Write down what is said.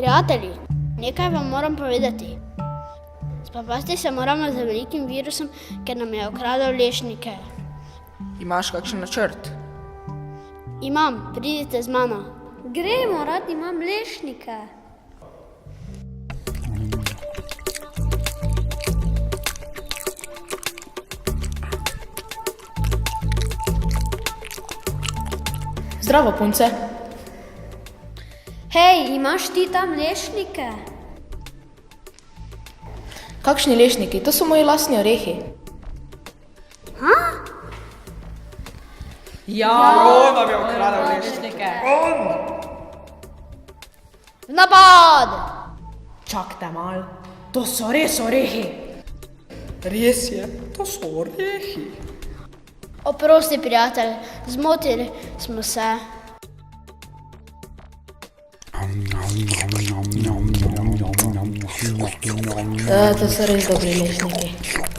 Prijatelji, nekaj vam moram povedati. Spopasti se moramo z velikim virusom, ker nam je ukradel lešnike. Imaš kakšen načrt? Imam, pridite z mano. Gremo, rad imam lešnike. Zdravo, punce. Hej, imaš ti tam lešnike? Kakšni lešniki? To so moji lastni orehi. On nam je ukradel lešnike. V napad! Čakajte malo, to so res orehi. Res je, to so orehi. Oprosti, prijatelj, zmotili smo se. To so res dobri lešniki.